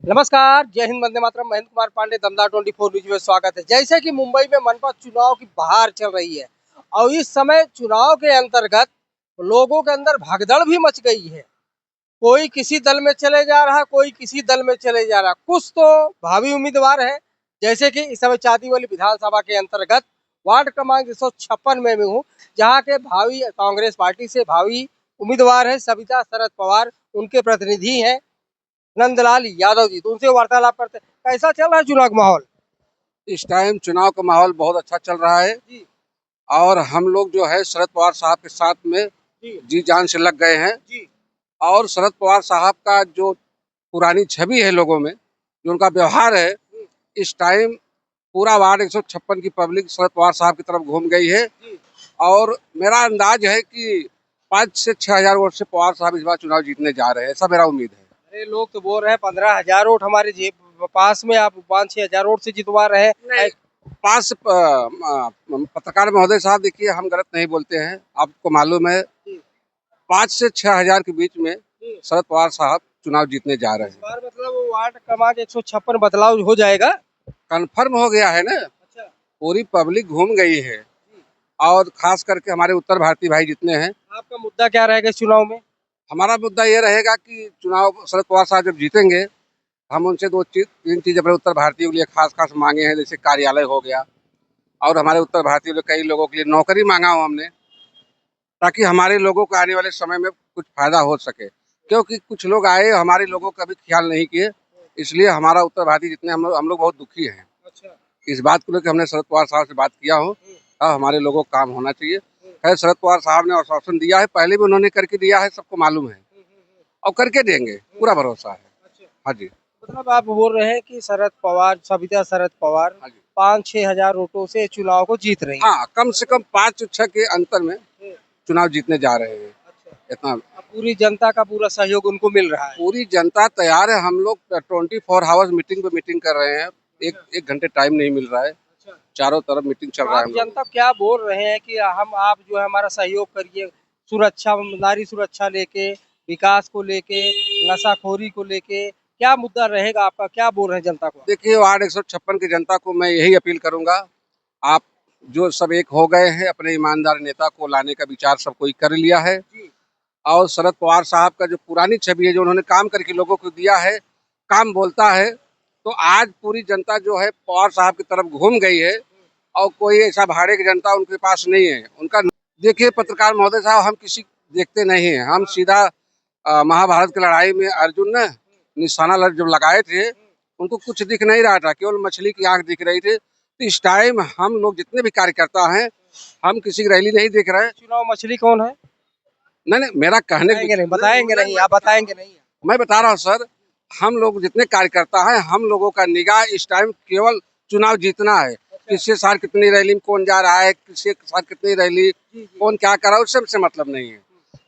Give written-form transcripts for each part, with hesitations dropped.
नमस्कार, जय हिंद, वंदे मातरम। महेंद्र कुमार पांडे, दमदार 24 न्यूज में स्वागत है। जैसे कि मुंबई में मनपा चुनाव की बहार चल रही है और इस समय चुनाव के अंतर्गत लोगों के अंदर भगदड़ भी मच गई है। कोई किसी दल में चले जा रहा, कोई किसी दल में चले जा रहा। कुछ तो भावी उम्मीदवार है, जैसे कि इस समय चांदीवली विधानसभा के अंतर्गत वार्ड क्रमांक 156 में हूँ, जहाँ के भावी कांग्रेस पार्टी से भावी उम्मीदवार है सविता शरद पवार। उनके प्रतिनिधि हैं नंदलाल यादव जी, तो उनसे वार्तालाप करते हैं। कैसा चल रहा है चुनाव का माहौल? इस टाइम चुनाव का माहौल बहुत अच्छा चल रहा है जी और हम लोग जो है शरद पवार साहब के साथ में जी जी जान से लग गए हैं। जी और शरद पवार साहब का जो पुरानी छवि है लोगों में, जो उनका व्यवहार है, इस टाइम पूरा वार्ड 156 की पब्लिक शरद पवार साहब की तरफ घूम गई है। जी। और मेरा अंदाज है कि 5 से 6 हजार वोट से पवार साहब इस बार चुनाव जीतने जा रहे हैं, ऐसा मेरा उम्मीद है। अरे लोग तो बोल रहे हैं 15,000 वोट हमारे जेब पास में, आप 5-6 हजार वोट से जितवा रहे हैं। पास पत्रकार महोदय साहब, देखिए हम गलत नहीं बोलते हैं, आपको मालूम है। 5 से 6 हजार के बीच में शरद पवार साहब चुनाव जीतने जा रहे इस हैं। बार मतलब वार्ड क्रमांक 156 बदलाव हो जाएगा। कन्फर्म हो गया है ना, अच्छा। पूरी पब्लिक घूम गई है। और खास करके हमारे उत्तर भारतीय भाई जितने हैं। आपका मुद्दा क्या रहेगा इस चुनाव में? हमारा मुद्दा ये रहेगा कि चुनाव शरद पवार साहब जब जीतेंगे, हम उनसे तीन चीज अपने उत्तर भारतीयों के लिए खास खास मांगे हैं। जैसे कार्यालय हो गया, और हमारे उत्तर भारतीयों के कई लोगों के लिए नौकरी मांगा हो हमने, ताकि हमारे लोगों को आने वाले समय में कुछ फायदा हो सके। क्योंकि कुछ लोग आए, हमारे लोगों का भी ख्याल नहीं किए, इसलिए हमारा उत्तर भारतीय जितने हम लोग बहुत दुखी हैं। अच्छा। इस बात को लेकर हमने शरद पवार साहब से बात किया हो, अब हमारे लोगों को काम होना चाहिए। खैर, शरद पवार साहब ने आश्वासन दिया है, पहले भी उन्होंने करके दिया है, सबको मालूम है, और करके देंगे, पूरा भरोसा है। अच्छा। हाँ जी। मतलब आप बोल रहे हैं कि शरद पवार, सविता शरद पवार हाँ जी। 5-6 हजार वोटों से चुनाव को जीत रही है। हाँ, कम से कम 5 6 के अंतर में चुनाव जीतने जा रहे हैं। अच्छा। इतना अब पूरी जनता का पूरा सहयोग उनको मिल रहा है। पूरी जनता तैयार है। हम लोग 24 आवर्स मीटिंग पे मीटिंग कर रहे हैं। एक घंटे टाइम नहीं मिल रहा है। अच्छा। चारों तरफ मीटिंग चल तो रहा है आप हम लोग। जनता क्या बोल रहे हैं कि हम आप जो है हमारा सहयोग करिए, सुरक्षा, नारी सुरक्षा लेके, विकास को लेके, नशाखोरी को लेके, क्या मुद्दा रहेगा आपका? क्या बोल रहे हैं जनता को? देखिए, वार्ड 156 की जनता को मैं यही अपील करूंगा, आप जो सब एक हो गए हैं, अपने ईमानदार नेता को लाने का विचार सब कोई कर लिया है। जी। और शरद पवार साहब का जो पुरानी छवि है, जो उन्होंने काम करके लोगों को दिया है, काम बोलता है, तो आज पूरी जनता जो है पवार साहब की तरफ घूम गई है। और कोई ऐसा भाड़े की जनता उनके पास नहीं है उनका। देखिए पत्रकार महोदय साहब, हम किसी देखते नहीं है, हम सीधा महाभारत की लड़ाई में अर्जुन ने निशाना जब लगाए थे, उनको कुछ दिख नहीं रहा था, केवल मछली की आंख दिख रही थी। तो इस टाइम हम लोग जितने भी कार्यकर्ता हैं, हम किसी की रैली नहीं देख रहे। चुनाव मछली कौन है? नहीं नहीं, मेरा कहने बताएंगे नहीं, आप बताएंगे नहीं। मैं बता रहा हूँ सर, हम लोग जितने कार्यकर्ता हैं, हम लोगों का निगाह इस टाइम केवल चुनाव जीतना है। किसके साथ कितनी रैली में कौन जा रहा है, किसके साथ कितनी रैली, कौन क्या कर रहा है, उससे हमसे मतलब नहीं है।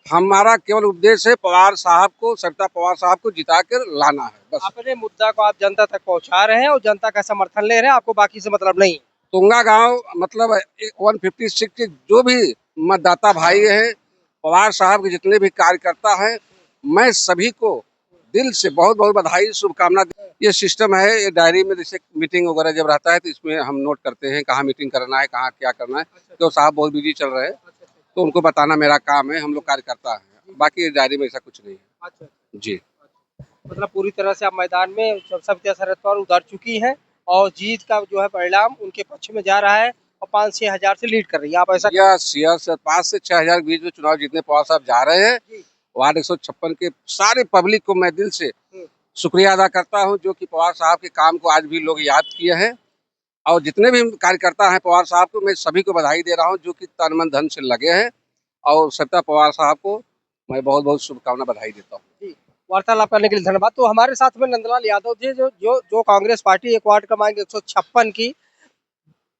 हमारा केवल उद्देश्य है पवार साहब को, सविता पवार साहब को जिता कर लाना है, बस। अपने मुद्दा को आप जनता तक पहुंचा रहे हैं और जनता का समर्थन ले रहे हैं, आपको बाकी से मतलब नहीं। तुंगा गांव मतलब 156 के जो भी मतदाता भाई हैं, पवार साहब के जितने भी कार्यकर्ता हैं, मैं सभी को दिल से बहुत बहुत बधाई, शुभकामना। ये सिस्टम है, ये डायरी में जैसे मीटिंग वगैरह जब रहता है, तो इसमें हम नोट करते हैं कहाँ मीटिंग करना है, कहाँ क्या करना है। तो साहब बहुत बिजी चल रहे हैं, तो उनको बताना मेरा काम है। हम लोग कार्यकर्ता हैं, बाकी इस डायरी में ऐसा कुछ नहीं है। अच्छा। जी। मतलब पूरी तरह से आप मैदान में सविता शरद पवार उतर चुकी हैं और जीत का जो है परिणाम उनके पक्ष में जा रहा है और 5-6 हजार से लीड कर रही है, आप ऐसा? यस यस, 5 से 6 हजार के बीच में चुनाव जीतने पवार साहब जा रहे हैं। वार्ड 156 के सारे पब्लिक को मैं दिल से शुक्रिया अदा करता हूं, जो कि पवार साहब के काम को आज भी लोग याद किए हैं। और जितने भी कार्यकर्ता हैं पवार साहब को, मैं सभी को बधाई दे रहा हूं, जो कि तन मन धन से लगे हैं। और सविता पवार साहब को मैं बहुत बहुत शुभकामना, बधाई देता हूँ। वार्तालाप करने के लिए धन्यवाद। तो हमारे साथ में नंदलाल यादव जी, जो जो जो कांग्रेस पार्टी एक वार्ड क्रमांक 156 की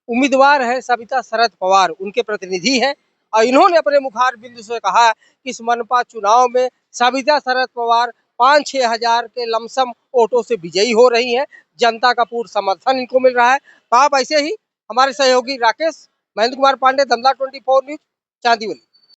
उम्मीदवार है सविता शरद पवार, उनके प्रतिनिधि हैं और इन्होंने अपने मुखार बिंदु से कहा कि इस मनपा चुनाव में सविता शरद पवार 5-6 हजार के लमसम वोटों से विजयी हो रही हैं। जनता का पूर्ण समर्थन इनको मिल रहा है। तो आप ऐसे ही हमारे सहयोगी राकेश, महेंद्र कुमार पांडे, दमदार 24 न्यूज, चांदीवली।